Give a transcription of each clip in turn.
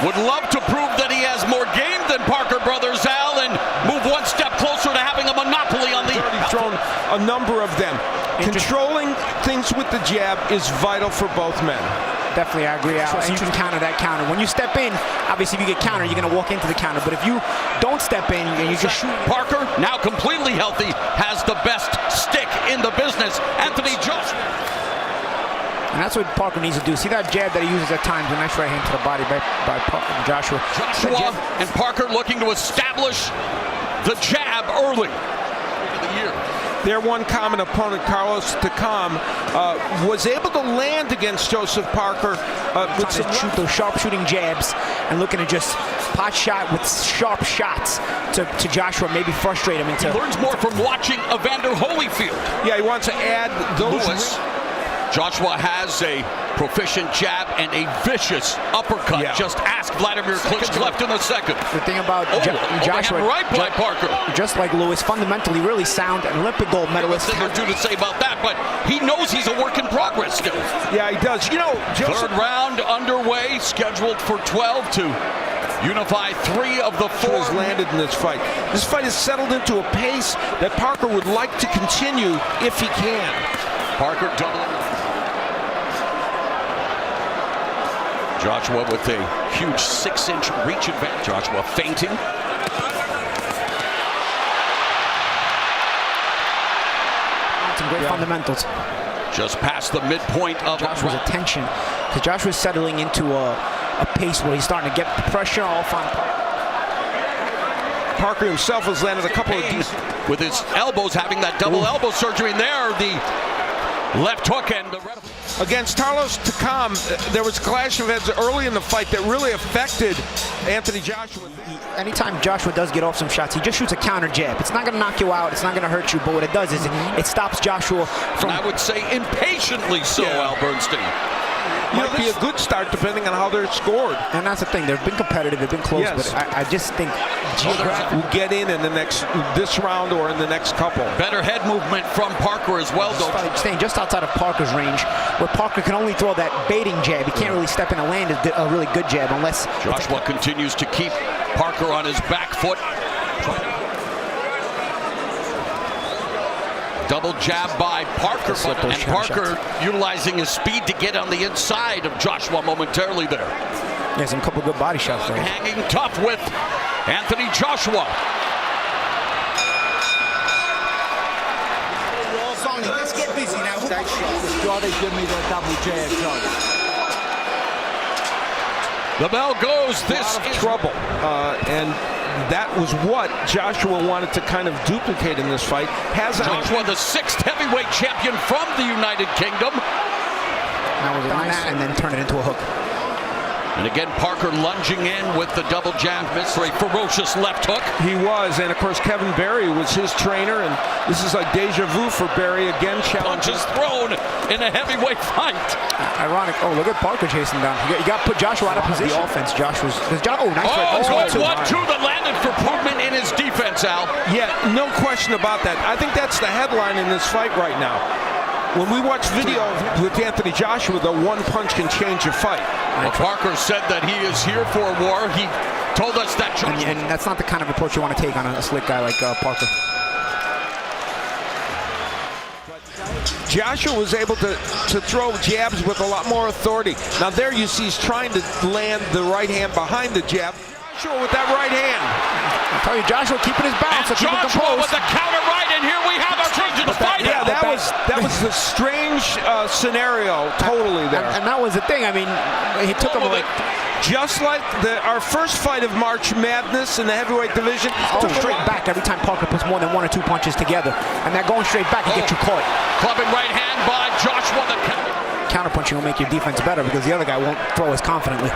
would love to prove that he has more game than Parker Brothers, Al, and move one step closer to having a monopoly on the... He's thrown a number of them. Controlling things with the jab is vital for both men. Definitely, I agree, Al. And you can counter that counter. When you step in, obviously if you get counter, you're going to walk into the counter. But if you don't step in and you just shoot... Parker, now completely healthy, has the best stick in the business. Anthony Joshua. And that's what Parker needs to do. See that jab that he uses at times, a nice right hand to the body by Joshua. Joshua and Parker looking to establish the jab early. Their one common opponent, Carlos Takam, was able to land against Joseph Parker with some shoot those sharp-shooting jabs and looking to just pot shot with sharp shots to Joshua, maybe frustrate him into... He learns more from watching Evander Holyfield. Yeah, he wants to add those... Lewis. Joshua has a proficient jab and a vicious uppercut. Yeah. Just ask Vladimir Klitschko left in the second. The thing about Joshua, right by Parker. Just like Lewis, fundamentally really sound, an Olympic gold medalist. Nothing to say about that, but he knows he's a work in progress still. Yeah, he does. You know, third round underway, scheduled for 12 to unify 3 of the 4 has landed in this fight. This fight has settled into a pace that Parker would like to continue if he can. Parker doubling. Joshua with a huge 6-inch reach advantage. Joshua feinting. Some great fundamentals. Just past the midpoint of Joshua's attention, because Joshua's settling into a pace where he's starting to get the pressure off on Parker. Parker himself has landed a couple of with his elbows, having that double elbow surgery, and there the left hook and the against Carlos Takam, there was a clash of heads early in the fight that really affected Anthony Joshua. Anytime Joshua does get off some shots, he just shoots a counter jab. It's not going to knock you out. It's not going to hurt you. But what it does is it stops Joshua from... And I would say impatiently so, Al Bernstein. Might be a good start depending on how they're scored. And that's the thing. They've been competitive. They've been close. Yes. But I just think will get in the this round or in the next couple. Better head movement from Parker as well, though. Staying just outside of Parker's range, where Parker can only throw that baiting jab. He can't really step in and land a really good jab unless... Joshua continues to keep Parker on his back foot. Double jab by Parker, and Parker utilizing his speed to get on the inside of Joshua momentarily there. Yeah, some couple good body shots there. Hanging tough with Anthony Joshua. Let's get busy now. Give me the double jab, The bell goes. This is trouble, and that was what Joshua wanted to kind of duplicate in this fight. Joshua, the 6th heavyweight champion from the United Kingdom. That was nice, and then turn it into a hook. And again, Parker lunging in with the double jab, miss for a ferocious left hook. He was, and of course Kevin Barry was his trainer, and this is like deja vu for Barry again. Punches thrown in a heavyweight fight. Ironic. Oh, look at Parker chasing down. You got to put Joshua out of position. The offense, Joshua's. Nice right. 1-2 that landed for improvement in his defense, Al. Yeah, no question about that. I think that's the headline in this fight right now. When we watch video with Anthony Joshua, the one punch can change a fight. Well, Parker said that he is here for war. He told us that. And that's not the kind of approach you want to take on a slick guy like Parker. Joshua was able to throw jabs with a lot more authority. Now there you see he's trying to land the right hand behind the jab. Joshua with that right hand. I tell you, Joshua keeping his balance. And Joshua with the counter right, and here we have our change in the fight. Yeah, that was the strange scenario totally there. And that was the thing. I mean, he took him like... Just like our first fight of March Madness in the heavyweight division. Took straight back every time Parker puts more than 1 or 2 punches together. And that going straight back can get you caught. Clubbing right hand by Joshua. The counterpunching will make your defense better because the other guy won't throw as confidently.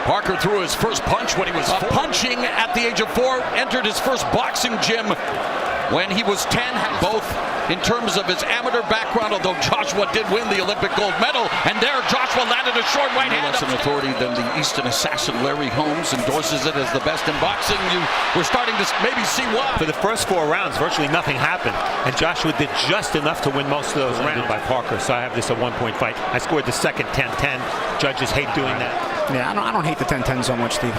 Parker threw his first punch when he was punching at the age of 4, entered his first boxing gym when he was 10, both in terms of his amateur background, although Joshua did win the Olympic gold medal, and there Joshua landed a short right hand. Less an authority than the Easton assassin Larry Holmes endorses it as the best in boxing. We're starting to maybe see why. For the first 4 rounds, virtually nothing happened, and Joshua did just enough to win most of those rounds by Parker, so I have this a 1-point fight. I scored the second 10-10. Judges hate doing that. Yeah, I don't hate the 10-10 so much, Steve.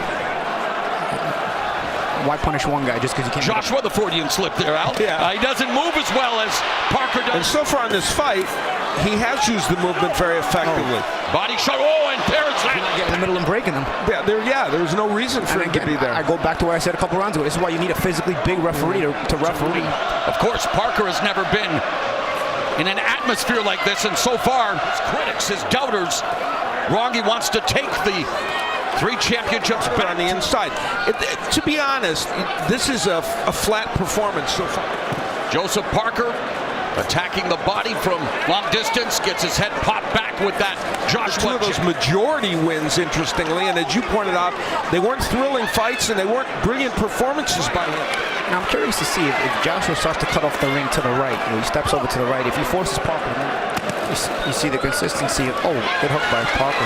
Why punish one guy just because you can't? Joshua, the Freudian slip there, Al. Yeah. He doesn't move as well as Parker does. And so far in this fight, he has used the movement very effectively. Body shot. Oh, and there's that. Get in the middle and breaking them. There's no reason for him to be there. I go back to what I said a couple rounds ago. This is why you need a physically big referee to referee. Of course, Parker has never been in an atmosphere like this, and so far, his critics, his doubters, Rongi wants to take the 3 championships back on the inside. To be honest, this is a flat performance so far. Joseph Parker attacking the body from long distance, gets his head popped back with that Joshua. 2 of those majority wins, interestingly, and as you pointed out, they weren't thrilling fights and they weren't brilliant performances by him. Now I'm curious to see if Joshua starts to cut off the ring to the right. He steps over to the right. If he forces Parker, you see the consistency of, good hook by Parker.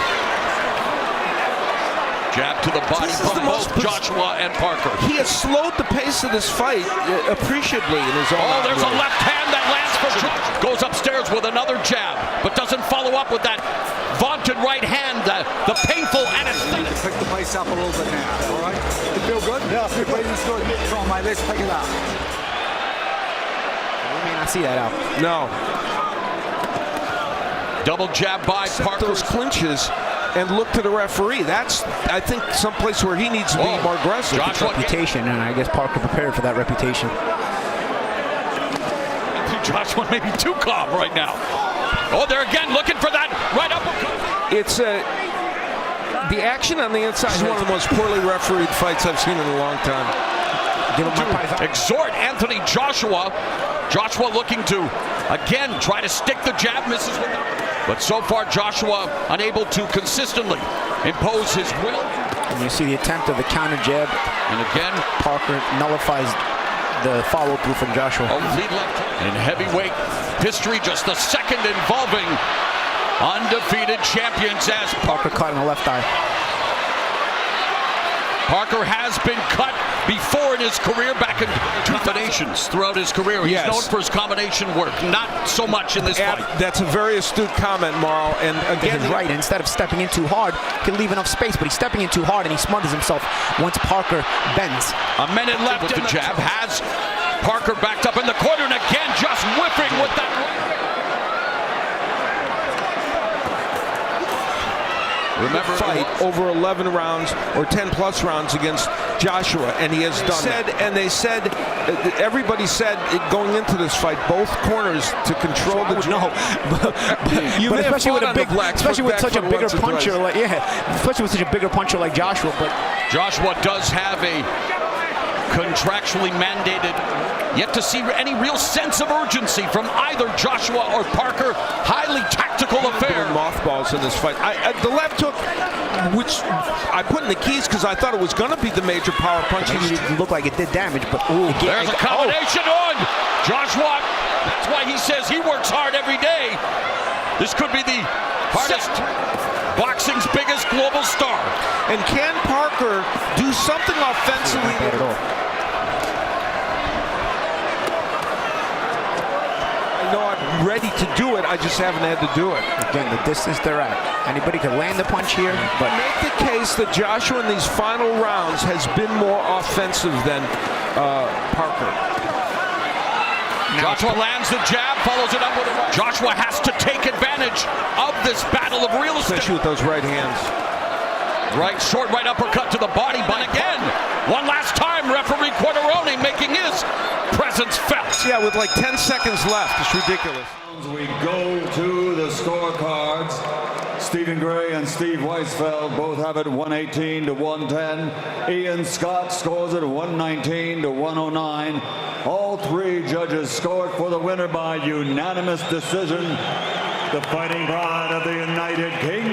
Jab to the body from both Joshua and Parker. He has slowed the pace of this fight appreciably in his own. Oh, there's a left hand that lands for Joshua. Goes upstairs with another jab, but doesn't follow up with that vaunted right hand, the painful anesthetic. Pick the pace up a little bit now, all right? You feel good? Yeah, your breathing's good. Come on, mate, let's pick it up. We may not see that out. No. Double jab by Parker. Those clinches and look to the referee. That's, I think, someplace where he needs to be more aggressive. Joshua reputation, and I guess Parker prepared for that reputation. Joshua may be too calm right now. Oh, they're again looking for that right uppercut. It's the action on the inside is one of the most poorly refereed fights I've seen in a long time. Give him my exhort Anthony Joshua. Joshua looking to again try to stick the jab, misses with it. But so far Joshua unable to consistently impose his will. And you see the attempt of the counter jab, and again Parker nullifies the follow through from Joshua. Oh, lead left. In heavyweight history, just the second involving undefeated champions as Parker caught in the left eye. Parker has been cut before in his career, back in combinations throughout his career. He's known for his combination work, not so much in this fight. That's a very astute comment, Marl. And again, he's right. Instead of stepping in too hard, he can leave enough space, but he's stepping in too hard and he smothers himself once Parker bends. A minute left with the jab. Has Parker backed up in the corner, and again just whipping with that. Remember, fight over 11 rounds or 10 plus rounds against Joshua, and he has done it. And they said, everybody said going into this fight, both corners to control the jab. But especially with a big, especially with such a bigger puncher, like especially with such a bigger puncher like Joshua. But Joshua does have a contractually mandated. Yet to see any real sense of urgency from either Joshua or Parker. Highly tactical affair. Mothballs in this fight. The left hook, which I put in the keys because I thought it was going to be the major power punch. It looked like it did damage, but there's a combination on Joshua. That's why he says he works hard every day. This could be the hardest. Boxing's biggest global star. And can Parker do something offensively? Not bad at all. I know I'm ready to do it, I just haven't had to do it. Again, the distance they're at. Anybody could land the punch here, but make the case that Joshua in these final rounds has been more offensive than Parker. Joshua lands the jab, follows it up with a right. Joshua has to take advantage of this battle of real estate. Especially with those right hands. Right, short right uppercut to the body, but again, one last time, referee Quarteroni making his presence felt. Yeah, with like 10 seconds left. It's ridiculous. We go to the scorecards. Stephen Gray and Steve Weisfeld both have it 118 to 110. Ian Scott scores it 119 to 109. All 3 judges scored for the winner by unanimous decision. The Fighting Pride of the United Kingdom.